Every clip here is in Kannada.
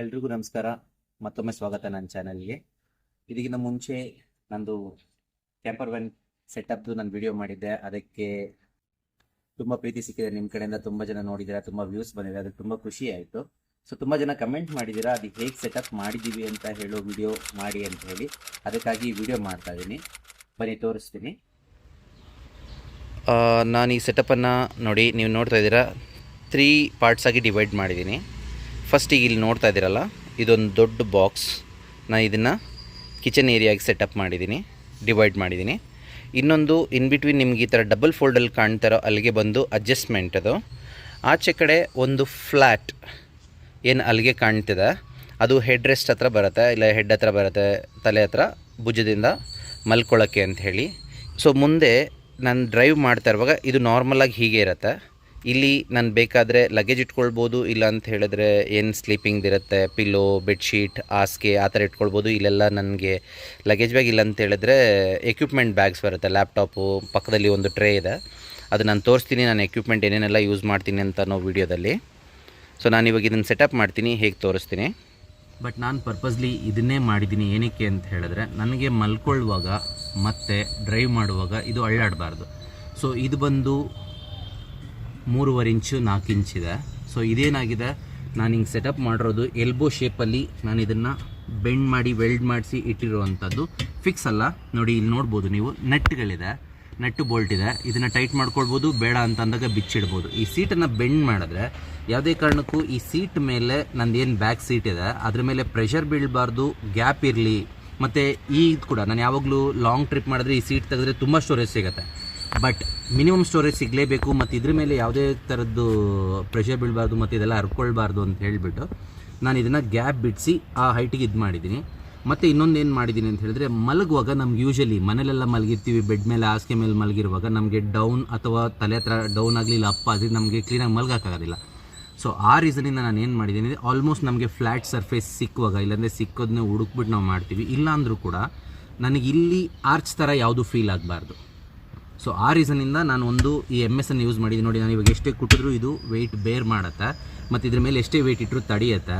ಎಲ್ರಿಗೂ ನಮಸ್ಕಾರ. ಮತ್ತೊಮ್ಮೆ ಸ್ವಾಗತ ನನ್ನ ಚಾನಲ್ಗೆ. ಇದಕ್ಕಿಂತ ಮುಂಚೆ ನಂದು ಕ್ಯಾಂಪರ್ ವ್ಯಾನ್ ಸೆಟಪ್ದು ನಾನು ವಿಡಿಯೋ ಮಾಡಿದ್ದೆ. ಅದಕ್ಕೆ ತುಂಬ ಪ್ರೀತಿ ಸಿಕ್ಕಿದೆ ನಿಮ್ಮ ಕಡೆಯಿಂದ. ತುಂಬ ಜನ ನೋಡಿದ್ದೀರಾ, ತುಂಬ ವ್ಯೂಸ್ ಬಂದಿದೆ, ಅದಕ್ಕೆ ತುಂಬ ಖುಷಿ ಆಯಿತು. ಸೊ ತುಂಬ ಜನ ಕಮೆಂಟ್ ಮಾಡಿದ್ದೀರಾ ಅದು ಹೇಗೆ ಸೆಟಪ್ ಮಾಡಿದ್ದೀವಿ ಅಂತ ಹೇಳೋ ವಿಡಿಯೋ ಮಾಡಿ ಅಂತ ಹೇಳಿ. ಅದಕ್ಕಾಗಿ ಈ ವಿಡಿಯೋ ಮಾಡ್ತಾ ಇದ್ದೀನಿ, ಬನ್ನಿ ತೋರಿಸ್ತೀನಿ. ನಾನು ಈ ಸೆಟಪ್ಪನ್ನು ನೋಡಿ, ನೀವು ನೋಡ್ತಾ ಇದ್ದೀರಾ 3 ಪಾರ್ಟ್ಸ್ ಆಗಿ ಡಿವೈಡ್ ಮಾಡಿದ್ದೀನಿ. ಫಸ್ಟ್ ಈಗ ಇಲ್ಲಿ ನೋಡ್ತಾ ಇದ್ದೀರಲ್ಲ, ಇದೊಂದು ದೊಡ್ಡ ಬಾಕ್ಸ್. ನಾನು ಇದನ್ನು ಕಿಚನ್ ಏರಿಯಾಗೆ ಸೆಟಪ್ ಮಾಡಿದ್ದೀನಿ, ಡಿವೈಡ್ ಮಾಡಿದ್ದೀನಿ. ಇನ್ನೊಂದು ಇನ್ ಬಿಟ್ವೀನ್ ನಿಮ್ಗೆ ಈ ಥರ ಡಬಲ್ ಫೋಲ್ಡಲ್ಲಿ ಕಾಣ್ತಾರೋ ಅಲ್ಲಿಗೆ ಬಂದು ಅಡ್ಜಸ್ಟ್ಮೆಂಟ್. ಅದು ಆಚೆ ಕಡೆ ಒಂದು ಫ್ಲ್ಯಾಟ್ ಏನು ಅಲ್ಲಿಗೆ ಕಾಣ್ತಿದೆ, ಅದು ಹೆಡ್ ರೆಸ್ಟ್ ಹತ್ರ ಬರುತ್ತೆ, ಇಲ್ಲ ಹೆಡ್ ಹತ್ರ ಬರುತ್ತೆ, ತಲೆ ಹತ್ರ ಭುಜದಿಂದ ಮಲ್ಕೊಳ್ಳೋಕ್ಕೆ ಅಂತ ಹೇಳಿ. ಸೊ ಮುಂದೆ ನಾನು ಡ್ರೈವ್ ಮಾಡ್ತಾ ಇರುವಾಗ ಇದು ನಾರ್ಮಲಾಗಿ ಹೀಗೆ ಇರುತ್ತೆ. ಇಲ್ಲಿ ನಾನು ಬೇಕಾದರೆ ಲಗೇಜ್ ಇಟ್ಕೊಳ್ಬೋದು, ಇಲ್ಲ ಅಂತ ಹೇಳಿದ್ರೆ ಏನು ಸ್ಲೀಪಿಂಗ್ ಇರುತ್ತೆ, ಪಿಲ್ಲೋ, ಬೆಡ್ಶೀಟ್, ಹಾಸಿಗೆ ಆ ಥರ ಇಟ್ಕೊಳ್ಬೋದು. ಇಲ್ಲೆಲ್ಲ ನನಗೆ ಲಗೇಜ್ ಬ್ಯಾಗ್ ಇಲ್ಲ ಅಂತ ಹೇಳಿದ್ರೆ ಎಕ್ವಿಪ್ಮೆಂಟ್ ಬ್ಯಾಗ್ಸ್ ಬರುತ್ತೆ, ಲ್ಯಾಪ್ಟಾಪು, ಪಕ್ಕದಲ್ಲಿ ಒಂದು ಟ್ರೇ ಇದೆ, ಅದು ನಾನು ತೋರಿಸ್ತೀನಿ. ನಾನು ಎಕ್ವಿಪ್ಮೆಂಟ್ ಏನೇನೆಲ್ಲ ಯೂಸ್ ಮಾಡ್ತೀನಿ ಅಂತ ನಾವು ವೀಡಿಯೋದಲ್ಲಿ. ಸೊ ನಾನು ಇವಾಗ ಇದನ್ನು ಸೆಟಪ್ ಮಾಡ್ತೀನಿ, ಹೇಗೆ ತೋರಿಸ್ತೀನಿ. ಬಟ್ ನಾನು ಪರ್ಪಸ್ಲಿ ಇದನ್ನೇ ಮಾಡಿದ್ದೀನಿ. ಏನಕ್ಕೆ ಅಂತ ಹೇಳಿದ್ರೆ ನನಗೆ ಮಲ್ಕೊಳ್ಳುವಾಗ ಮತ್ತು ಡ್ರೈವ್ ಮಾಡುವಾಗ ಇದು ಅಳ್ಳಾಡಬಾರ್ದು. ಸೊ ಇದು ಬಂದು 3.5 ಇಂಚು 4 ಇಂಚಿದೆ. ಸೊ ಇದೇನಾಗಿದೆ, ನಾನು ಹಿಂಗೆ ಸೆಟಪ್ ಮಾಡಿರೋದು ಎಲ್ಬೋ ಶೇಪಲ್ಲಿ. ನಾನು ಇದನ್ನು ಬೆಂಡ್ ಮಾಡಿ ವೆಲ್ಡ್ ಮಾಡಿಸಿ ಇಟ್ಟಿರುವಂಥದ್ದು. ಫಿಕ್ಸ್ ಅಲ್ಲ, ನೋಡಿ ಇಲ್ಲಿ ನೋಡ್ಬೋದು ನೀವು, ನಟ್ಗಳಿದೆ, ನಟ್ಟು ಬೋಲ್ಟ್ ಇದೆ. ಇದನ್ನು ಟೈಟ್ ಮಾಡ್ಕೊಳ್ಬೋದು, ಬೇಡ ಅಂತ ಅಂದಾಗ ಬಿಚ್ಚಿಡ್ಬೋದು. ಈ ಸೀಟನ್ನು ಬೆಂಡ್ ಮಾಡಿದ್ರೆ ಯಾವುದೇ ಕಾರಣಕ್ಕೂ ಈ ಸೀಟ್ ಮೇಲೆ ನಂದೇನು ಬ್ಯಾಕ್ ಸೀಟ್ ಇದೆ ಅದ್ರ ಮೇಲೆ ಪ್ರೆಷರ್ ಬೀಳಬಾರ್ದು, ಗ್ಯಾಪ್ ಇರಲಿ. ಮತ್ತು ಇದು ಕೂಡ ನಾನು ಯಾವಾಗಲೂ ಲಾಂಗ್ ಟ್ರಿಪ್ ಮಾಡಿದ್ರೆ ಈ ಸೀಟ್ ತೆಗೆದ್ರೆ ತುಂಬ ಸ್ಟೋರೇಜ್ ಸಿಗುತ್ತೆ. ಬಟ್ ಮಿನಿಮಮ್ ಸ್ಟೋರೇಜ್ ಸಿಗಲೇಬೇಕು, ಮತ್ತು ಇದ್ರ ಮೇಲೆ ಯಾವುದೇ ಥರದ್ದು ಪ್ರೆಷರ್ ಬೀಳಬಾರ್ದು ಮತ್ತು ಇದೆಲ್ಲ ಹರ್ಕೊಳ್ಬಾರ್ದು ಅಂತ ಹೇಳಿಬಿಟ್ಟು ನಾನು ಇದನ್ನು ಗ್ಯಾಪ್ ಬಿಡಿಸಿ ಆ ಹೈಟಿಗೆ ಇದು ಮಾಡಿದ್ದೀನಿ. ಮತ್ತು ಇನ್ನೊಂದು ಏನು ಮಾಡಿದ್ದೀನಿ ಅಂತ ಹೇಳಿದ್ರೆ, ಮಲಗುವಾಗ ನಮ್ಗೆ ಯೂಶಲಿ ಮನೇಲೆಲ್ಲ ಮಲಗಿರ್ತೀವಿ, ಬೆಡ್ ಮೇಲೆ ಹಾಸಿಗೆ ಮೇಲೆ ಮಲಗಿರುವಾಗ ನಮಗೆ ಡೌನ್ ಅಥವಾ ತಲೆ ಹತ್ರ ಡೌನ್ ಆಗಲಿ ಇಲ್ಲ ಅಪ್ ಆಗಲಿ ನಮಗೆ ಕ್ಲೀನಾಗಿ ಮಲಗೋಕ್ಕಾಗೋದಿಲ್ಲ. ಸೊ ಆ ರೀಸನಿಂದ ನಾನು ಏನು ಮಾಡಿದ್ದೀನಿ, ಆಲ್ಮೋಸ್ಟ್ ನಮಗೆ ಫ್ಲ್ಯಾಟ್ ಸರ್ಫೇಸ್ ಸಿಕ್ಕುವಾಗ, ಇಲ್ಲಾಂದರೆ ಸಿಕ್ಕೋದನ್ನೇ ಹುಡುಕ್ಬಿಟ್ಟು ನಾವು ಮಾಡ್ತೀವಿ. ಇಲ್ಲ ಅಂದರೂ ಕೂಡ ನನಗೆ ಇಲ್ಲಿ ಆರ್ಚ್ ಥರ ಯಾವುದು ಫೀಲ್ ಆಗಬಾರ್ದು. ಸೊ ಆ ರೀಸನಿಂದ ನಾನು ಒಂದು ಈ MS ಅನ್ನು ಯೂಸ್ ಮಾಡಿದ್ದೀನಿ. ನೋಡಿ, ನಾನು ಇವಾಗ ಎಷ್ಟೇ ಕುಟ್ಟಿದ್ರೂ ಇದು ವೆಯ್ಟ್ ಬೇರ್ ಮಾಡುತ್ತೆ, ಮತ್ತು ಇದ್ರ ಮೇಲೆ ಎಷ್ಟೇ ವೆಯ್ಟ್ ಇಟ್ಟರೂ ತಡೆಯುತ್ತೆ.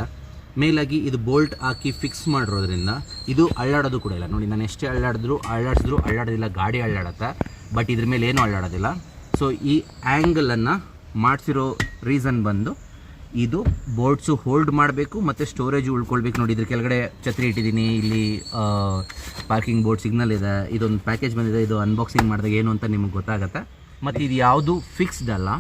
ಮೇಲಾಗಿ ಇದು ಬೋಲ್ಟ್ ಹಾಕಿ ಫಿಕ್ಸ್ ಮಾಡಿರೋದ್ರಿಂದ ಇದು ಅಳ್ಳಾಡೋದು ಕೂಡ ಇಲ್ಲ. ನೋಡಿ, ನಾನು ಎಷ್ಟೇ ಅಳ್ಳಾಡಿದ್ರೂ ಅಳ್ಳಾಡೋದಿಲ್ಲ, ಗಾಡಿ ಅಳ್ಳಾಡುತ್ತೆ, ಬಟ್ ಇದ್ರ ಮೇಲೆ ಏನೂ ಅಳ್ಳಾಡೋದಿಲ್ಲ. ಸೊ ಈ ಆ್ಯಂಗಲನ್ನು ಮಾಡಿಸಿರೋ ರೀಸನ್ ಬಂದು ಇದು ಬೋರ್ಡ್ಸು ಹೋಲ್ಡ್ ಮಾಡಬೇಕು ಮತ್ತು ಸ್ಟೋರೇಜು ಉಳ್ಕೊಳ್ಬೇಕು. ನೋಡಿ, ಇದ್ರ ಕೆಳಗಡೆ ಛತ್ರಿ ಇಟ್ಟಿದ್ದೀನಿ, ಇಲ್ಲಿ ಪಾರ್ಕಿಂಗ್ ಬೋರ್ಡ್ ಸಿಗ್ನಲ್ ಇದೆ, ಇದೊಂದು ಪ್ಯಾಕೇಜ್ ಬಂದಿದೆ, ಇದು ಅನ್ಬಾಕ್ಸಿಂಗ್ ಮಾಡಿದಾಗ ಏನು ಅಂತ ನಿಮಗೆ ಗೊತ್ತಾಗುತ್ತೆ. ಮತ್ತು ಇದು ಯಾವುದು ಫಿಕ್ಸ್ಡ್ ಅಲ್ಲ,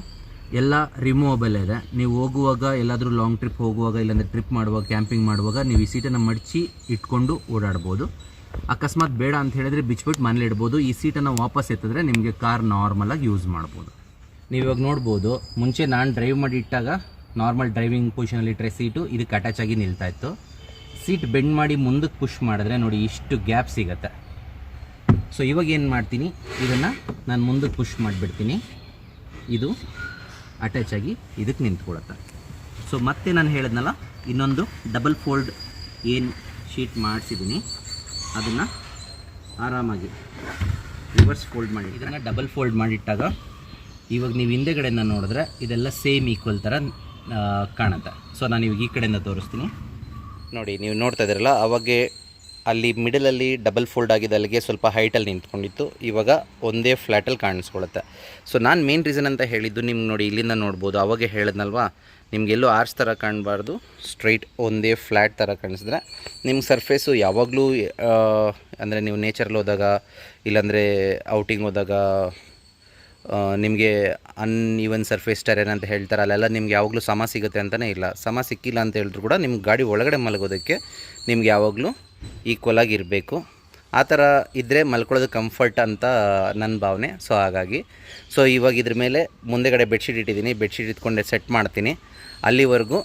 ಎಲ್ಲ ರಿಮೂವಬಲ್ ಇದೆ. ನೀವು ಹೋಗುವಾಗ, ಎಲ್ಲಾದರೂ ಲಾಂಗ್ ಟ್ರಿಪ್ ಹೋಗುವಾಗ, ಇಲ್ಲಾಂದರೆ ಟ್ರಿಪ್ ಮಾಡುವಾಗ, ಕ್ಯಾಂಪಿಂಗ್ ಮಾಡುವಾಗ ನೀವು ಈ ಸೀಟನ್ನು ಮಡಚಿ ಇಟ್ಕೊಂಡು ಓಡಾಡ್ಬೋದು. ಅಕಸ್ಮಾತ್ ಬೇಡ ಅಂತ ಹೇಳಿದ್ರೆ ಬಿಚ್ಬಿಟ್ಟು ಮನೇಲಿ ಇಡ್ಬೋದು. ಈ ಸೀಟನ್ನು ವಾಪಸ್ ಎತ್ತಿದ್ರೆ ನಿಮಗೆ ಕಾರ್ ನಾರ್ಮಲಾಗಿ ಯೂಸ್ ಮಾಡ್ಬೋದು. ನೀವು ಇವಾಗ ನೋಡ್ಬೋದು, ಮುಂಚೆ ನಾನು ಡ್ರೈವ್ ಮಾಡಿ ಇಟ್ಟಾಗ ನಾರ್ಮಲ್ ಡ್ರೈವಿಂಗ್ ಪೊಸಿಷನಲ್ಲಿ ಇಟ್ಟರೆ ಸೀಟು ಇದಕ್ಕೆ ಅಟ್ಯಾಚ್ ಆಗಿ ನಿಲ್ತಾ ಇತ್ತು. ಸೀಟ್ ಬೆಂಡ್ ಮಾಡಿ ಮುಂದಕ್ಕೆ ಪುಷ್ ಮಾಡಿದ್ರೆ ನೋಡಿ ಇಷ್ಟು ಗ್ಯಾಪ್ ಸಿಗುತ್ತೆ. ಸೊ ಇವಾಗ ಏನು ಮಾಡ್ತೀನಿ, ಇದನ್ನು ನಾನು ಮುಂದಕ್ಕೆ ಪುಷ್ ಮಾಡಿಬಿಡ್ತೀನಿ, ಇದು ಅಟ್ಯಾಚ್ ಆಗಿ ಇದಕ್ಕೆ ನಿಂತ್ಕೊಳುತ್ತೆ. ಸೊ ಮತ್ತೆ ನಾನು ಹೇಳಿದ್ನಲ್ಲ, ಇನ್ನೊಂದು ಡಬಲ್ ಫೋಲ್ಡ್ ಏನು ಶೀಟ್ ಮಾಡಿಸಿದ್ದೀನಿ ಅದನ್ನು ಆರಾಮಾಗಿ ರಿವರ್ಸ್ ಫೋಲ್ಡ್ ಮಾಡಿ, ಇದನ್ನು ಡಬಲ್ ಫೋಲ್ಡ್ ಮಾಡಿಟ್ಟಾಗ ಇವಾಗ ನೀವು ಹಿಂದೆಗಡೆಯಿಂದ ನೋಡಿದ್ರೆ ಇದೆಲ್ಲ ಸೇಮ್ ಈಕ್ವಲ್ ಥರ ಕಾಣುತ್ತೆ. ಸೊ ನಾನು ಇವಾಗ ಈ ಕಡೆಯಿಂದ ತೋರಿಸ್ತೀನಿ. ನೋಡಿ, ನೀವು ನೋಡ್ತಾ ಇದ್ದೀರಲ್ಲ, ಅವಾಗೆ ಅಲ್ಲಿ ಮಿಡಲಲ್ಲಿ ಡಬಲ್ ಫೋಲ್ಡ್ ಆಗಿದೆ, ಅಲ್ಲಿಗೆ ಸ್ವಲ್ಪ ಹೈಟಲ್ಲಿ ನಿಂತ್ಕೊಂಡಿತ್ತು, ಇವಾಗ ಒಂದೇ ಫ್ಲ್ಯಾಟಲ್ಲಿ ಕಾಣಿಸ್ಕೊಳ್ಳುತ್ತೆ. ಸೊ ನಾನು ಮೇನ್ ರೀಸನ್ ಅಂತ ಹೇಳಿದ್ದು, ನಿಮ್ಗೆ ನೋಡಿ ಇಲ್ಲಿಂದ ನೋಡ್ಬೋದು, ಅವಾಗೆ ಹೇಳಿದ್ನಲ್ವಾ, ನಿಮಗೆಲ್ಲೂ ಆರ್ಚ್ ಥರ ಕಾಣಬಾರ್ದು, ಸ್ಟ್ರೈಟ್ ಒಂದೇ ಫ್ಲ್ಯಾಟ್ ಥರ ಕಾಣಿಸಿದ್ರೆ ನಿಮ್ಮ ಸರ್ಫೇಸು ಯಾವಾಗಲೂ ಅಂದರೆ ನೀವು ನೇಚರಲ್ಲಿ ಹೋದಾಗ, ಇಲ್ಲಾಂದರೆ ಔಟಿಂಗ್ ಹೋದಾಗ ನಿಮಗೆ ಅನ್ಈವನ್ ಸರ್ಫೇಸ್ ಟೆರೇನ್ ಅಂತ ಹೇಳ್ತಾರೆ, ಅಲ್ಲೆಲ್ಲ ನಿಮ್ಗೆ ಯಾವಾಗಲೂ ಸಮ ಸಿಗುತ್ತೆ ಅಂತಲೇ ಇಲ್ಲ. ಸಮ ಸಿಕ್ಕಿಲ್ಲ ಅಂತ ಹೇಳಿದ್ರು ಕೂಡ ನಿಮ್ಮ ಗಾಡಿ ಒಳಗಡೆ ಮಲಗೋದಕ್ಕೆ ನಿಮ್ಗೆ ಯಾವಾಗಲೂ ಈಕ್ವಲಾಗಿ ಇರಬೇಕು. ಆ ಥರ ಇದ್ದರೆ ಮಲ್ಕೊಳ್ಳೋದು ಕಂಫರ್ಟ್ ಅಂತ ನನ್ನ ಭಾವನೆ. ಸೊ ಹಾಗಾಗಿ ಇವಾಗ ಇದ್ರ ಮೇಲೆ ಮುಂದೆಗಡೆ ಬೆಡ್ಶೀಟ್ ಇಟ್ಟಿದ್ದೀನಿ, ಬೆಡ್ಶೀಟ್ ಇಟ್ಕೊಂಡೆ ಸೆಟ್ ಮಾಡ್ತೀನಿ. ಅಲ್ಲಿವರೆಗೂ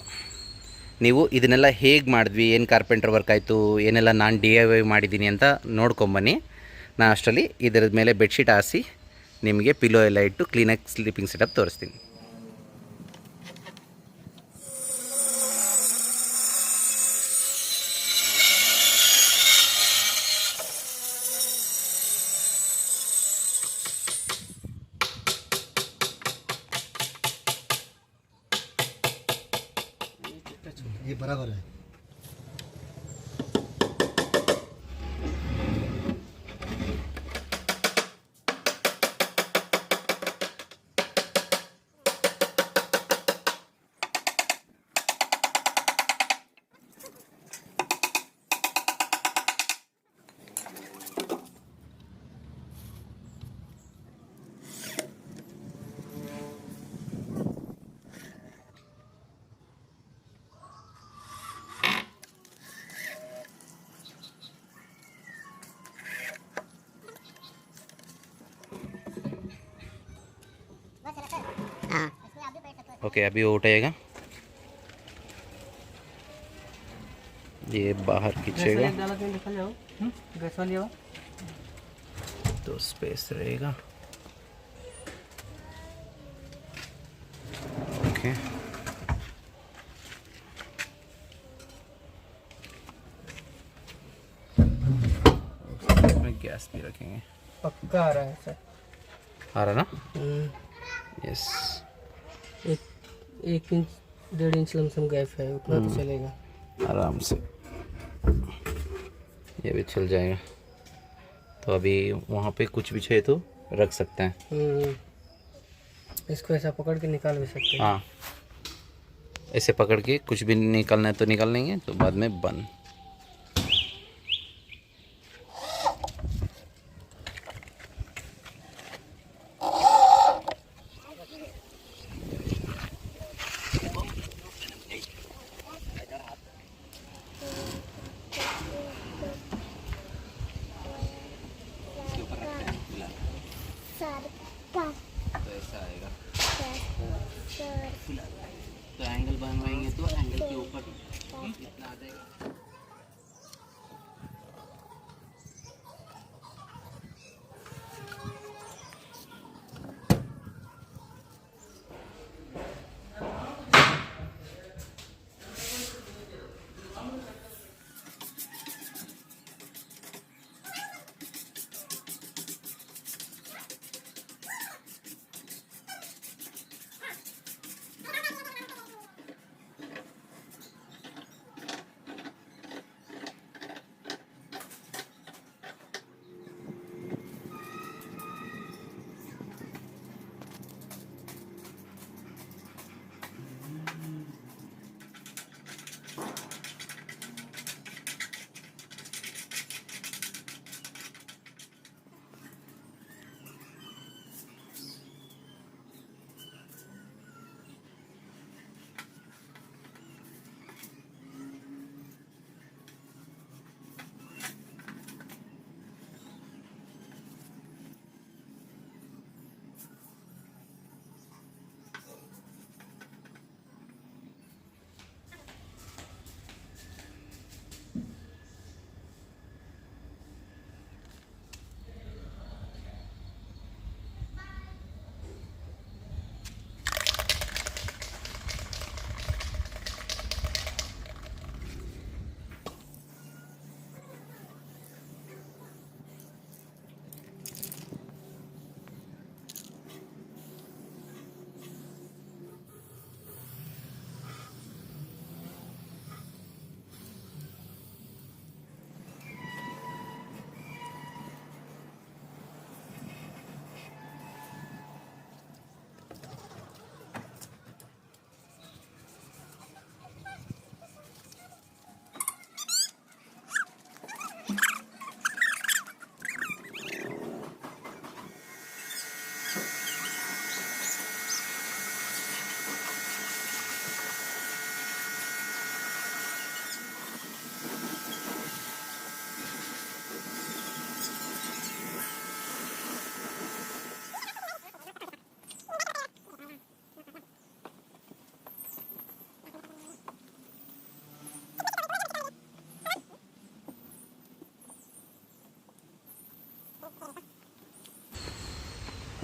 ನೀವು ಇದನ್ನೆಲ್ಲ ಹೇಗೆ ಮಾಡಿದ್ವಿ, ಏನು ಕಾರ್ಪೆಂಟರ್ ವರ್ಕ್ ಆಯಿತು, ಏನೆಲ್ಲ ನಾನು DIY ಮಾಡಿದ್ದೀನಿ ಅಂತ ನೋಡ್ಕೊಂಬನ್ನಿ. ನಾನು ಅಷ್ಟರಲ್ಲಿ ಇದರ ಮೇಲೆ ಬೆಡ್ಶೀಟ್ ಹಾಸಿ ನಿಮಗೆ ಪಿಲೋ ಎಲ್ಲ ಇಟ್ಟು ಕ್ಲೀನಾಗಿ ಸ್ಲೀಪಿಂಗ್ ಸೆಟಪ್ ತೋರಿಸ್ತೀನಿ. ये बराबर है। ओके, अभी वो उठाएगा, ये बाहर खींचेगा तो स्पेस रहेगा। ओके, इसमें गैस भी रखेंगे। पक्का आ रहा है सर, आ रहा ना? Yes, 1 inch 1.5 inch lump sum gap है, उतना तो चलेगा आराम से, ये भी चल जाएगा। तो अभी वहाँ पे कुछ भी चाहिए तो रख सकते हैं। इसको ऐसा पकड़ के निकाल भी सकते हैं। हाँ, ऐसे पकड़ के कुछ भी निकालना है तो निकाल लेंगे, तो बाद में बंद। तो ऐसा आएगा, तो एंगल बनवाएंगे तो एंगल के ऊपर इतना आ जाएगा।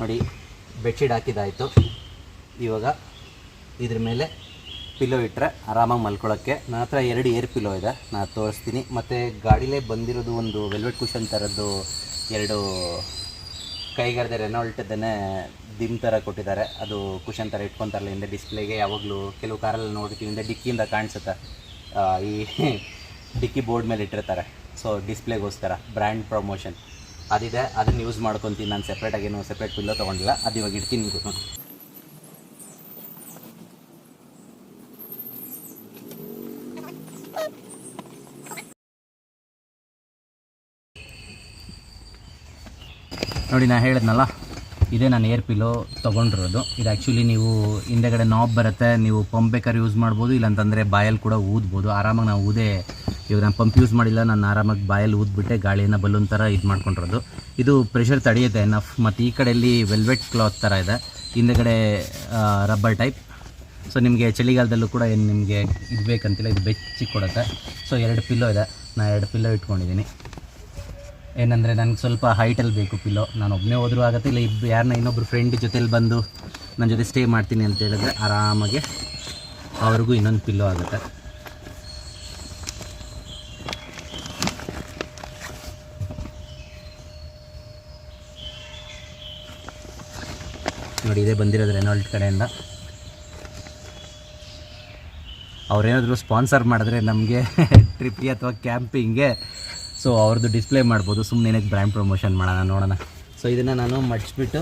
ನೋಡಿ, ಬೆಡ್ಶೀಟ್ ಹಾಕಿದ್ದಾಯಿತು. ಇವಾಗ ಇದ್ರ ಮೇಲೆ ಪಿಲ್ಲೋ ಇಟ್ಟರೆ ಆರಾಮಾಗಿ ಮಲ್ಕೊಳ್ಳೋಕ್ಕೆ. ನನ್ನ ಹತ್ರ 2 ಏರ್ ಪಿಲ್ಲೋ ಇದೆ, ನಾನು ತೋರಿಸ್ತೀನಿ. ಮತ್ತು ಗಾಡಿಲೇ ಬಂದಿರೋದು ಒಂದು ವೆಲ್ವೆಟ್ ಕುಷನ್ ಥರದ್ದು 2 ಕೈಗಾರದೆ ರೆನಾಲ್ಟದೇ ದಿಮ್ ಥರ ಕೊಟ್ಟಿದ್ದಾರೆ. ಅದು ಕುಷನ್ ಥರ ಇಟ್ಕೊತಾರಲ್ಲ ಹಿಂದೆ ಡಿಸ್ಪ್ಲೇಗೆ. ಯಾವಾಗಲೂ ಕೆಲವು ಕಾರಲ್ಲಿ ನೋಡ್ತೀವಿ ಹಿಂದೆ ಡಿಕ್ಕಿಯಿಂದ ಕಾಣಿಸುತ್ತೆ, ಈ ಡಿಕ್ಕಿ ಬೋರ್ಡ್ ಮೇಲೆ ಇಟ್ಟಿರ್ತಾರೆ. ಸೊ ಡಿಸ್ಪ್ಲೇಗೋಸ್ಕರ ಬ್ರ್ಯಾಂಡ್ ಪ್ರಮೋಷನ್ ಅದಿದೆ, ಅದನ್ನು ಯೂಸ್ ಮಾಡ್ಕೊತೀನಿ ನಾನು. ಸೆಪ್ರೇಟಾಗೇನು ಸೆಪ್ರೇಟ್ ಪಿಲ್ಲೋ ತೊಗೊಂಡಿಲ್ಲ, ಅದು ಇವಾಗ ಇಡ್ತೀನಿ. ನೋಡಿ, ನಾನು ಹೇಳಿದ್ನಲ್ಲ, ಇದೇ ನಾನು ಏರ್ ಪಿಲ್ಲೋ ತೊಗೊಂಡಿರೋದು. ಇದು ಆ್ಯಕ್ಚುಲಿ ನೀವು ಹಿಂದೆಗಡೆ ನಾಬ್ ಬರುತ್ತೆ, ನೀವು ಪಂಪ್ ಬೇಕಾದ್ರೆ ಯೂಸ್ ಮಾಡ್ಬೋದು, ಇಲ್ಲಾಂತಂದರೆ ಬಾಯಲ್ಲಿ ಕೂಡ ಊದ್ಬೋದು. ಆರಾಮಾಗಿ ನಾವು ಇವಾಗ ನಾನು ಪಂಪ್ ಯೂಸ್ ಮಾಡಿಲ್ಲ, ನಾನು ಆರಾಮಾಗಿ ಬಾಯಲ್ಲಿ ಊದ್ಬಿಟ್ಟೆ ಗಾಳಿಯನ್ನು ಬಲೂನ್ ಥರ ಇದು ಮಾಡ್ಕೊಂಡಿರೋದು. ಇದು ಪ್ರೆಷರ್ ತಡೆಯುತ್ತೆ ಎನಫ್. ಮತ್ತು ಈ ಕಡೆಯಲ್ಲಿ ವೆಲ್ವೆಟ್ ಕ್ಲಾತ್ ಥರ ಇದೆ, ಹಿಂದೆಗಡೆ ರಬ್ಬರ್ ಟೈಪ್. ಸೊ ನಿಮಗೆ ಚಳಿಗಾಲದಲ್ಲೂ ಕೂಡ ಏನು ನಿಮಗೆ ಇದು ಬೇಕಂತಿಲ್ಲ, ಇದು ಬೆಚ್ಚಿ ಕೊಡುತ್ತೆ. ಸೊ 2 ಪಿಲ್ಲೋ ಇದೆ, ನಾನು 2 ಪಿಲ್ಲೋ ಇಟ್ಕೊಂಡಿದ್ದೀನಿ. ಏನಂದರೆ ನನಗೆ ಸ್ವಲ್ಪ ಹೈಟಲ್ಲಿ ಬೇಕು ಪಿಲ್ಲೋ. ನಾನು ಒಬ್ಬನೇ ಹೋದರೂ ಆಗುತ್ತೆ, ಇಲ್ಲ ಯಾರನ್ನ ಇನ್ನೊಬ್ರು ಫ್ರೆಂಡ್ ಜೊತೆಲಿ ಬಂದು ನನ್ನ ಜೊತೆ ಸ್ಟೇ ಮಾಡ್ತೀನಿ ಅಂತ ಹೇಳಿದ್ರೆ ಆರಾಮಾಗಿ ಅವ್ರಿಗೂ ಇನ್ನೊಂದು ಪಿಲ್ಲೋ ಆಗುತ್ತೆ. ನೋಡಿ, ಇದೇ ಬಂದಿರೋದು ರೆನಾಲ್ಟ್ ಕಡೆಯಿಂದ. ಅವ್ರೇನಾದರೂ ಸ್ಪಾನ್ಸರ್ ಮಾಡಿದ್ರೆ ನಮಗೆ ಟ್ರಿಪ್ಗೆ ಅಥವಾ ಕ್ಯಾಂಪಿಂಗ್ಗೆ, ಸೊ ಅವ್ರದ್ದು ಡಿಸ್ಪ್ಲೇ ಮಾಡ್ಬೋದು. ಸುಮ್ಮನೆ ಏನಕ್ಕೆ ಬ್ರ್ಯಾಂಡ್ ಪ್ರಮೋಷನ್ ಮಾಡೋಣ, ನೋಡೋಣ. ಸೊ ಇದನ್ನು ನಾನು ಮಡಿಸ್ಬಿಟ್ಟು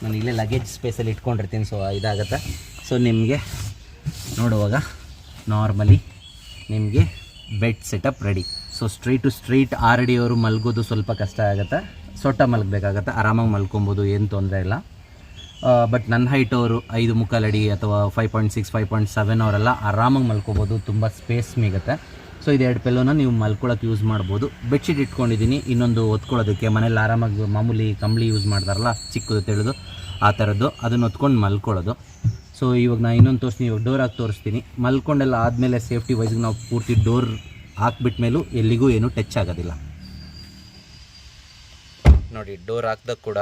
ನಾನು ಇಲ್ಲೇ ಲಗೇಜ್ ಸ್ಪೇಸಲ್ಲಿ ಇಟ್ಕೊಂಡಿರ್ತೀನಿ. ಸೊ ಇದಾಗುತ್ತೆ. ಸೊ ನಿಮಗೆ ನೋಡುವಾಗ ನಾರ್ಮಲಿ ನಿಮಗೆ bed setup ready. So street to street already ಅವರು ಮಲಗೋದು ಸ್ವಲ್ಪ ಕಷ್ಟ ಆಗುತ್ತೆ, ಸೊಟ್ಟ ಮಲಗಬೇಕಾಗತ್ತೆ. ಆರಾಮಾಗಿ ಮಲ್ಕೊಬೋದು, ಏನು ತೊಂದರೆ ಇಲ್ಲ. ಬಟ್ ನನ್ನ ಹೈಟ್ ಅವರು 5.25 ಅಡಿ ಅಥವಾ 5.6, 5.7 ಅವರೆಲ್ಲ ಆರಾಮಾಗಿ ಮಲ್ಕೋಬೋದು, ತುಂಬ ಸ್ಪೇಸ್ ಸಿಗುತ್ತೆ. ಸೊ ಇದು 2 ಪಿಲ್ಲೋನ ನೀವು ಮಲ್ಕೊಳ್ಳೋಕೆ ಯೂಸ್ ಮಾಡ್ಬೋದು. ಬೆಡ್ಶೀಟ್ ಇಟ್ಕೊಂಡಿದ್ದೀನಿ, ಇನ್ನೊಂದು ಹೊತ್ಕೊಳ್ಳೋದಕ್ಕೆ. ಮನೇಲಿ ಆರಾಮಾಗಿ ಮಾಮೂಲಿ ಕಂಬಳಿ ಯೂಸ್ ಮಾಡ್ತಾರಲ್ಲ, ಚಿಕ್ಕದು ತೆಳೆದು ಆ ಥರದ್ದು, ಅದನ್ನು ಹೊತ್ಕೊಂಡು ಮಲ್ಕೊಳ್ಳೋದು. ಸೊ ಇವಾಗ ನಾನು ಇನ್ನೊಂದು ತೋರಿಸ್ತೀನಿ, ಇವಾಗ ಡೋರ್ ಹಾಕಿ ತೋರಿಸ್ತೀನಿ. ಮಲ್ಕೊಂಡೆಲ್ಲ ಆದಮೇಲೆ ಸೇಫ್ಟಿ ವೈಸ್ಗೆ ನಾವು ಪೂರ್ತಿ ಡೋರ್ ಹಾಕ್ಬಿಟ್ಮೇಲೂ ಎಲ್ಲಿಗೂ ಏನೂ ಟಚ್ ಆಗೋದಿಲ್ಲ. ನೋಡಿ, ಡೋರ್ ಹಾಕ್ದಾಗ ಕೂಡ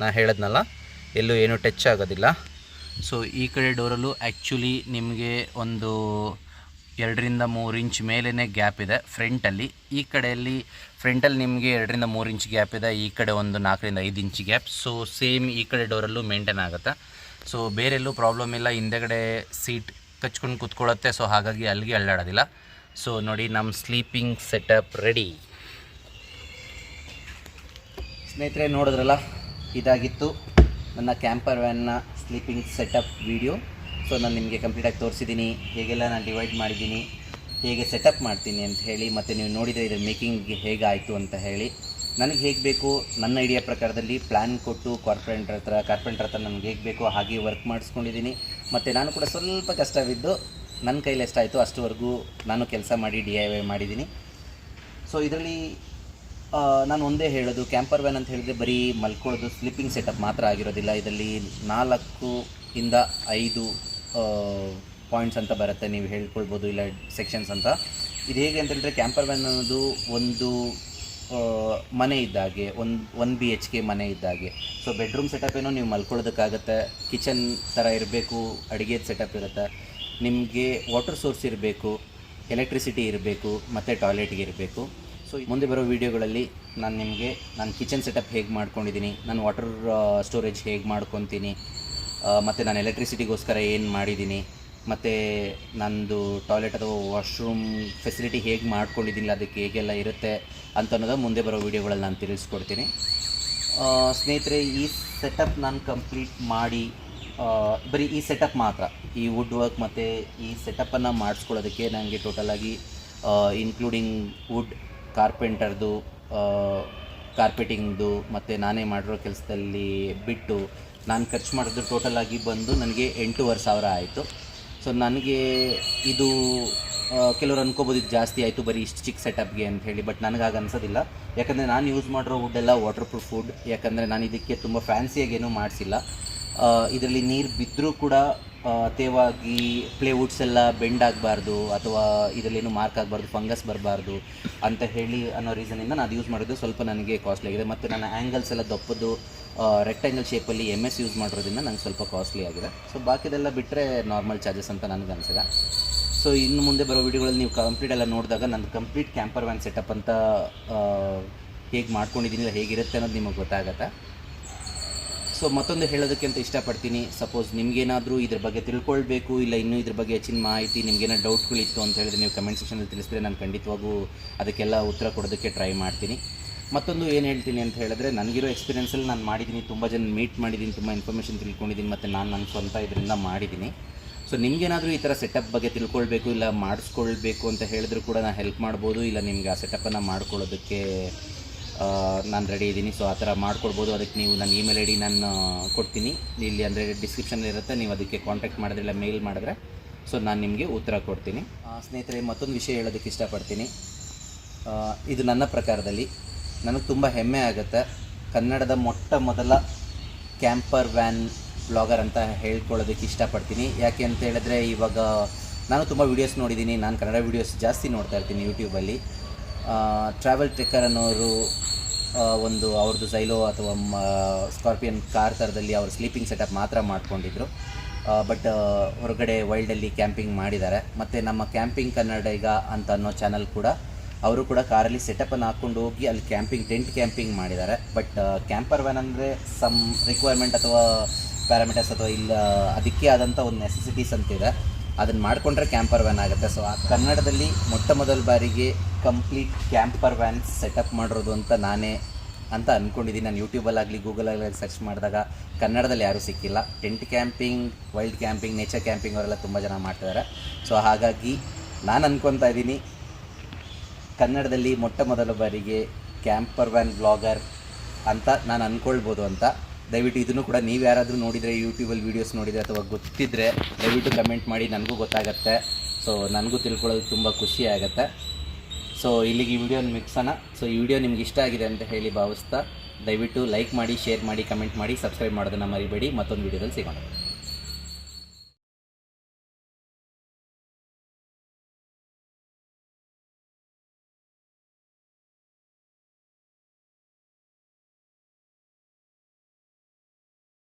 ನಾನು ಹೇಳಿದ್ನಲ್ಲ, ಎಲ್ಲೂ ಏನೂ ಟಚ್ ಆಗೋದಿಲ್ಲ. ಸೊ ಈ ಕಡೆ ಡೋರಲ್ಲೂ ಆ್ಯಕ್ಚುಲಿ ನಿಮಗೆ ಒಂದು 2-3 ಇಂಚ್ ಮೇಲೇ ಗ್ಯಾಪ್ ಇದೆ ಫ್ರಂಟಲ್ಲಿ. ಈ ಕಡೆಯಲ್ಲಿ ಫ್ರಂಟಲ್ಲಿ ನಿಮಗೆ 2-3 ಇಂಚ್ ಗ್ಯಾಪ್ ಇದೆ, ಈ ಕಡೆ ಒಂದು 4-5 ಇಂಚ್ ಗ್ಯಾಪ್. ಸೊ ಸೇಮ್ ಈ ಕಡೆ ಡೋರಲ್ಲೂ ಮೇಂಟೈನ್ ಆಗುತ್ತೆ. ಸೊ ಬೇರೆಲ್ಲೂ ಪ್ರಾಬ್ಲಮ್ ಇಲ್ಲ. ಹಿಂದೆಗಡೆ ಸೀಟ್ ಕಚ್ಕೊಂಡು ಕೂತ್ಕೊಳ್ಳುತ್ತೆ, ಸೊ ಹಾಗಾಗಿ ಅಲ್ಲಿಗೆ ಅಲ್ಲಾಡೋದಿಲ್ಲ. ಸೊ ನೋಡಿ, ನಮ್ಮ ಸ್ಲೀಪಿಂಗ್ ಸೆಟಪ್ ರೆಡಿ. ಸ್ನೇಹಿತರೆ, ನೋಡಿದ್ರಲ್ಲ, ಇದಾಗಿತ್ತು ನನ್ನ ಕ್ಯಾಂಪರ್ ವ್ಯಾನ್ನ ಸ್ಲೀಪಿಂಗ್ ಸೆಟಪ್ ವಿಡಿಯೋ. ಸೊ ನಾನು ನಿಮಗೆ ಕಂಪ್ಲೀಟಾಗಿ ತೋರಿಸಿದ್ದೀನಿ, ಹೇಗೆಲ್ಲ ನಾನು ಡಿವೈಡ್ ಮಾಡಿದ್ದೀನಿ, ಹೇಗೆ ಸೆಟಪ್ ಮಾಡ್ತೀನಿ ಅಂತ ಹೇಳಿ. ಮತ್ತು ನೀವು ನೋಡಿದರೆ ಇದರ ಮೇಕಿಂಗ್ ಹೇಗಾಯಿತು ಅಂತ ಹೇಳಿ. ನನಗೆ ಹೇಗೆ ಬೇಕು, ನನ್ನ ಐಡಿಯಾ ಪ್ರಕಾರದಲ್ಲಿ ಪ್ಲ್ಯಾನ್ ಕೊಟ್ಟು ಕಾರ್ಪೆಂಟ್ರ್ ಹತ್ರ ನನಗೆ ಹೇಗೆ ಬೇಕೋ ಹಾಗೆ ವರ್ಕ್ ಮಾಡಿಸ್ಕೊಂಡಿದ್ದೀನಿ. ಮತ್ತು ನಾನು ಕೂಡ ಸ್ವಲ್ಪ ಕಷ್ಟವಿದ್ದು ನನ್ನ ಕೈಲಿ ಎಷ್ಟಾಯಿತು ಅಷ್ಟುವರೆಗೂ ನಾನು ಕೆಲಸ ಮಾಡಿ DIY ಮಾಡಿದ್ದೀನಿ. ಸೊ ಇದರಲ್ಲಿ ನಾನು ಒಂದೇ ಹೇಳೋದು, ಕ್ಯಾಂಪರ್ ವ್ಯಾನ್ ಅಂತ ಹೇಳಿದ್ರೆ ಬರೀ ಮಲ್ಕೊಳ್ಳೋದು ಸ್ಲೀಪಿಂಗ್ ಸೆಟಪ್ ಮಾತ್ರ ಆಗಿರೋದಿಲ್ಲ. ಇದರಲ್ಲಿ 4 ಇಂದ 5 ಪಾಯಿಂಟ್ಸ್ ಅಂತ ಬರುತ್ತೆ, ನೀವು ಹೇಳ್ಕೊಳ್ಬೋದು, ಇಲ್ಲ ಸೆಕ್ಷನ್ಸ್ ಅಂತ. ಇದು ಹೇಗೆ ಅಂತ ಹೇಳಿದ್ರೆ, ಕ್ಯಾಂಪರ್ ವ್ಯಾನ್ ಅನ್ನೋದು ಒಂದು ಮನೆ ಇದ್ದಾಗೆ, 1 BHK ಮನೆ ಇದ್ದಾಗೆ. ಸೊ ಬೆಡ್ರೂಮ್ ಸೆಟಪ್ ಏನೋ ನೀವು ಮಲ್ಕೊಳ್ಳೋದಕ್ಕಾಗತ್ತೆ, ಕಿಚನ್ ಥರ ಇರಬೇಕು, ಅಡುಗೆದು ಸೆಟಪ್ ಇರುತ್ತೆ, ನಿಮಗೆ ವಾಟರ್ ಸೋರ್ಸ್ ಇರಬೇಕು, ಎಲೆಕ್ಟ್ರಿಸಿಟಿ ಇರಬೇಕು, ಮತ್ತು ಟಾಯ್ಲೆಟ್ಗೆ ಇರಬೇಕು. ಸೊ ಮುಂದೆ ಬರೋ ವೀಡಿಯೋಗಳಲ್ಲಿ ನಾನು ಕಿಚನ್ ಸೆಟಪ್ ಹೇಗೆ ಮಾಡ್ಕೊಂಡಿದ್ದೀನಿ, ನಾನು ವಾಟರ್ ಸ್ಟೋರೇಜ್ ಹೇಗೆ ಮಾಡ್ಕೊತೀನಿ, ಮತ್ತು ನಾನು ಎಲೆಕ್ಟ್ರಿಸಿಟಿಗೋಸ್ಕರ ಏನು ಮಾಡಿದ್ದೀನಿ, ಮತ್ತು ನಂದು ಟಾಯ್ಲೆಟ್ ಅಥವಾ ವಾಶ್ರೂಮ್ ಫೆಸಿಲಿಟಿ ಹೇಗೆ ಮಾಡ್ಕೊಂಡಿದ್ದೀನಿ, ಅದಕ್ಕೆ ಹೇಗೆಲ್ಲ ಇರುತ್ತೆ ಅಂತ ಅನ್ನೋದು ಮುಂದೆ ಬರೋ ವೀಡಿಯೋಗಳಲ್ಲಿ ನಾನು ತಿಳಿಸ್ಕೊಡ್ತೀನಿ. ಸ್ನೇಹಿತರೆ, ಈ ಸೆಟಪ್ ನಾನು ಕಂಪ್ಲೀಟ್ ಮಾಡಿ ಬರೀ ಈ ಸೆಟಪ್ ಮಾತ್ರ, ಈ ವುಡ್ ವರ್ಕ್ ಮತ್ತು ಈ ಸೆಟಪ್ಪನ್ನು ಮಾಡಿಸ್ಕೊಳ್ಳೋದಕ್ಕೆ ನನಗೆ ಟೋಟಲಾಗಿ ಇನ್ಕ್ಲೂಡಿಂಗ್ ವುಡ್, ಕಾರ್ಪೆಂಟರ್ದು, ಕಾರ್ಪೆಟಿಂಗ್ದು ಮತ್ತು ನಾನೇ ಮಾಡಿರೋ ಕೆಲಸದಲ್ಲಿ ಬಿಟ್ಟು ನಾನು ಖರ್ಚು ಮಾಡಿದ್ದು ಟೋಟಲಾಗಿ ಬಂದು ನನಗೆ 8,500 ಆಯಿತು. ಸೊ ನನಗೆ ಇದು ಕೆಲವರು ಅನ್ಕೋಬೋದು ಇದು ಜಾಸ್ತಿ ಆಯಿತು ಬರೀ ಇಷ್ಟು ಚಿಕ್ಕ ಸೆಟಪ್ಗೆ ಅಂತ ಹೇಳಿ. ಬಟ್ ನನಗಾಗ ಅನ್ಸೋದಿಲ್ಲ, ಯಾಕಂದರೆ ನಾನು ಯೂಸ್ ಮಾಡಿರೋ ವುಡ್ಡೆಲ್ಲ ವಾಟರ್ ಪ್ರೂಫ್ ವುಡ್. ಯಾಕಂದರೆ ನಾನು ಇದಕ್ಕೆ ತುಂಬ ಫ್ಯಾನ್ಸಿಯಾಗಿ ಏನೂ ಮಾಡಿಸಿಲ್ಲ. ಇದರಲ್ಲಿ ನೀರು ಬಿದ್ದರೂ ಕೂಡ ತೇವಾಗಿ ಪ್ಲೇವುಡ್ಸ್ ಎಲ್ಲ ಬೆಂಡ್ ಆಗಬಾರ್ದು, ಅಥವಾ ಇದರಲ್ಲೇನು ಮಾರ್ಕ್ ಆಗಬಾರ್ದು, ಫಂಗಸ್ ಬರಬಾರ್ದು ಅಂತ ಹೇಳಿ ಅನ್ನೋ ರೀಸನಿಂದ ನಾನು ಅದು ಯೂಸ್ ಮಾಡೋದು ಸ್ವಲ್ಪ ನನಗೆ ಕಾಸ್ಟ್ಲಿ ಆಗಿದೆ. ಮತ್ತು ನನ್ನ ಆ್ಯಂಗಲ್ಸ್ ಎಲ್ಲ ದಪ್ಪದ್ದು ರೆಕ್ಟ್ಯಾಂಗಲ್ ಶೇಪಲ್ಲಿ MS ಯೂಸ್ ಮಾಡಿರೋದ್ರಿಂದ ನನಗೆ ಸ್ವಲ್ಪ ಕಾಸ್ಟ್ಲಿ ಆಗಿದೆ. ಸೊ ಬಾಕಿದೆಲ್ಲ ಬಿಟ್ಟರೆ ನಾರ್ಮಲ್ ಚಾರ್ಜಸ್ ಅಂತ ನನಗೆ ಅನಿಸಿದೆ. ಸೊ ಇನ್ನು ಮುಂದೆ ಬರೋ ವೀಡಿಯೋಗಳಲ್ಲಿ ನೀವು ಕಂಪ್ಲೀಟ್ ಎಲ್ಲ ನೋಡಿದಾಗ ನನ್ನ ಕಂಪ್ಲೀಟ್ ಕ್ಯಾಂಪರ್ ವ್ಯಾನ್ ಸೆಟಪ್ ಅಂತ ಹೇಗೆ ಮಾಡ್ಕೊಂಡಿದ್ದೀನಿ, ಇಲ್ಲ ಹೇಗಿರುತ್ತೆ ಅನ್ನೋದು ನಿಮಗೆ ಗೊತ್ತಾಗುತ್ತೆ. ಸೊ ಮತ್ತೊಂದು ಹೇಳೋದಕ್ಕೆ ಅಂತ ಇಷ್ಟಪಡ್ತೀನಿ, ಸಪೋಸ್ ನಿಮಗೇನಾದರೂ ಇದ್ರ ಬಗ್ಗೆ ತಿಳ್ಕೊಳ್ಬೇಕು, ಇಲ್ಲ ಇನ್ನೂ ಇದ್ರ ಬಗ್ಗೆ ಹೆಚ್ಚಿನ ಮಾಹಿತಿ, ನಿಮಗೇನಾದ್ರು ಡೌಟ್ಗಳಿತ್ತು ಅಂತ ಹೇಳಿದ್ರೆ ನೀವು ಕಮೆಂಟ್ ಸೆಕ್ಷನಲ್ಲಿ ತಿಳಿಸಿದ್ರೆ ನಾನು ಖಂಡಿತವಾಗೂ ಅದಕ್ಕೆಲ್ಲ ಉತ್ತರ ಕೊಡೋದಕ್ಕೆ ಟ್ರೈ ಮಾಡ್ತೀನಿ. ಮತ್ತೊಂದು ಏನು ಹೇಳ್ತೀನಿ ಅಂತ ಹೇಳಿದ್ರೆ, ನನಗಿರೋ ಎಕ್ಸ್ಪೀರಿಯೆನ್ಸಲ್ಲಿ ನಾನು ಮಾಡಿದ್ದೀನಿ, ತುಂಬ ಜನ ಮೀಟ್ ಮಾಡಿದ್ದೀನಿ, ತುಂಬ ಇನ್ಫಾರ್ಮೇಷನ್ ತಿಳ್ಕೊಂಡಿದ್ದೀನಿ, ಮತ್ತು ನಾನು ನನ್ನ ಸ್ವಂತ ಇದರಿಂದ ಮಾಡಿದ್ದೀನಿ. ಸೊ ನಿಮಗೇನಾದರೂ ಈ ಥರ ಸೆಟಪ್ ಬಗ್ಗೆ ತಿಳ್ಕೊಳ್ಬೇಕು, ಇಲ್ಲ ಮಾಡಿಸ್ಕೊಳ್ಬೇಕು ಅಂತ ಹೇಳಿದ್ರು ಕೂಡ ನಾನು ಹೆಲ್ಪ್ ಮಾಡ್ಬೋದು, ಇಲ್ಲ ನಿಮಗೆ ಆ ಸೆಟಪ್ಪನ್ನು ಮಾಡ್ಕೊಳ್ಳೋದಕ್ಕೆ ನಾನು ರೆಡಿ ಇದ್ದೀನಿ. ಸೊ ಆ ಥರ ಮಾಡ್ಕೊಡ್ಬೋದು. ಅದಕ್ಕೆ ನೀವು ನನ್ನ ಇಮೇಲ್ ID ನಾನು ಕೊಡ್ತೀನಿ ಇಲ್ಲಿ, ಅಂದರೆ ಡಿಸ್ಕ್ರಿಪ್ಷನಲ್ಲಿ ಇರುತ್ತೆ, ನೀವು ಅದಕ್ಕೆ ಕಾಂಟ್ಯಾಕ್ಟ್ ಮಾಡಿದ್ರೆ ಇಲ್ಲ ಮೇಲ್ ಮಾಡಿದ್ರೆ ಸೊ ನಾನು ನಿಮಗೆ ಉತ್ತರ ಕೊಡ್ತೀನಿ. ಸ್ನೇಹಿತರೆ, ಮತ್ತೊಂದು ವಿಷಯ ಹೇಳೋದಕ್ಕೆ ಇಷ್ಟಪಡ್ತೀನಿ. ಇದು ನನ್ನ ಪ್ರಕಾರದಲ್ಲಿ ನನಗೆ ತುಂಬ ಹೆಮ್ಮೆ ಆಗುತ್ತೆ. ಕನ್ನಡದ ಮೊಟ್ಟ ಮೊದಲ ಕ್ಯಾಂಪರ್ ವ್ಯಾನ್ ಬ್ಲಾಗರ್ ಅಂತ ಹೇಳ್ಕೊಳ್ಳೋದಕ್ಕೆ ಇಷ್ಟಪಡ್ತೀನಿ. ಯಾಕೆ ಅಂತ ಹೇಳಿದ್ರೆ ಇವಾಗ ನಾನು ತುಂಬ ವೀಡಿಯೋಸ್ ನೋಡಿದ್ದೀನಿ, ನಾನು ಕನ್ನಡ ವೀಡಿಯೋಸ್ ಜಾಸ್ತಿ ನೋಡ್ತಾ ಇರ್ತೀನಿ ಯೂಟ್ಯೂಬಲ್ಲಿ. ಟ್ರಾವೆಲ್ ಟ್ರೆಕ್ಕರ್ ಅನ್ನೋರು ಒಂದು ಅವ್ರದ್ದು ಝೈಲೋ ಅಥವಾ ಸ್ಕಾರ್ಪಿಯನ್ ಕಾರ್ ಥರದಲ್ಲಿ ಅವರು ಸ್ಲೀಪಿಂಗ್ ಸೆಟಪ್ ಮಾತ್ರ ಮಾಡ್ಕೊಂಡಿದ್ರು. ಬಟ್ ಹೊರಗಡೆ ವೈಲ್ಡಲ್ಲಿ ಕ್ಯಾಂಪಿಂಗ್ ಮಾಡಿದ್ದಾರೆ. ಮತ್ತು ನಮ್ಮ ಕ್ಯಾಂಪಿಂಗ್ ಕನ್ನಡಿಗ ಅಂತ ಅನ್ನೋ ಚಾನಲ್ ಕೂಡ ಅವರು ಕೂಡ ಕಾರಲ್ಲಿ ಸೆಟಪನ್ನು ಹಾಕ್ಕೊಂಡು ಹೋಗಿ ಅಲ್ಲಿ ಟೆಂಟ್ ಕ್ಯಾಂಪಿಂಗ್ ಮಾಡಿದ್ದಾರೆ. ಬಟ್ ಕ್ಯಾಂಪರ್ ವ್ಯಾನ್ ಅಂದರೆ ಸಮ್ ರಿಕ್ವೈರ್ಮೆಂಟ್ ಅಥವಾ ಪ್ಯಾರಾಮೀಟರ್ಸ್ ಅಥವಾ ಇಲ್ಲ ಅದಕ್ಕೆ ಆದಂಥ ಒಂದು ನೆಸೆಸಿಟೀಸ್ ಅಂತಿದೆ, ಅದನ್ನು ಮಾಡಿಕೊಂಡ್ರೆ ಕ್ಯಾಂಪರ್ ವ್ಯಾನ್ ಆಗುತ್ತೆ. ಸೊ ಆ ಕನ್ನಡದಲ್ಲಿ ಮೊಟ್ಟ ಮೊದಲ ಬಾರಿಗೆ ಕಂಪ್ಲೀಟ್ ಕ್ಯಾಂಪರ್ ವ್ಯಾನ್ ಸೆಟಪ್ ಮಾಡಿರೋದು ಅಂತ ನಾನೇ ಅಂತ ಅಂದ್ಕೊಂಡಿದ್ದೀನಿ. ನಾನು ಯೂಟ್ಯೂಬಲ್ಲಾಗಲಿ ಗೂಗಲಲ್ಲಿ ಸರ್ಚ್ ಮಾಡಿದಾಗ ಕನ್ನಡದಲ್ಲಿ ಯಾರೂ ಸಿಕ್ಕಿಲ್ಲ. Tent camping, wild camping, nature camping ಅವರೆಲ್ಲ ತುಂಬ ಜನ ಮಾಡ್ತಿದ್ದಾರೆ. ಸೊ ಹಾಗಾಗಿ ನಾನು ಅಂದ್ಕೊತಾ ಇದ್ದೀನಿ ಕನ್ನಡದಲ್ಲಿ ಮೊಟ್ಟ ಮೊದಲ ಬಾರಿಗೆ ಕ್ಯಾಂಪರ್ ವ್ಯಾನ್ ಬ್ಲಾಗರ್ ಅಂತ ನಾನು ಅಂದ್ಕೊಳ್ಬೋದು ಅಂತ. ದಯವಿಟ್ಟು ಇದನ್ನು ಕೂಡ ನೀವು ಯಾರಾದರೂ ನೋಡಿದರೆ, ಯೂಟ್ಯೂಬಲ್ಲಿ ವೀಡಿಯೋಸ್ ನೋಡಿದರೆ ಅಥವಾ ಗೊತ್ತಿದ್ದರೆ ದಯವಿಟ್ಟು ಕಮೆಂಟ್ ಮಾಡಿ, ನನಗೂ ಗೊತ್ತಾಗುತ್ತೆ. ಸೊ ನನಗೂ ತಿಳ್ಕೊಳ್ಳೋದು ತುಂಬ ಖುಷಿ ಆಗುತ್ತೆ. ಸೊ ಇಲ್ಲಿಗೆ ಈ ವಿಡಿಯೋನ ಮುಗಿಸೋಣ. ಸೊ ಈ ವಿಡಿಯೋ ನಿಮ್ಗೆ ಇಷ್ಟ ಆಗಿದೆ ಅಂತ ಹೇಳಿ ಭಾವಿಸ್ತಾ, ದಯವಿಟ್ಟು ಲೈಕ್ ಮಾಡಿ, ಶೇರ್ ಮಾಡಿ, ಕಮೆಂಟ್ ಮಾಡಿ, ಸಬ್ಸ್ಕ್ರೈಬ್ ಮಾಡೋದನ್ನು ಮರಿಬೇಡಿ. ಮತ್ತೊಂದು ವಿಡಿಯೋದಲ್ಲಿ ಸಿಗೋಣ.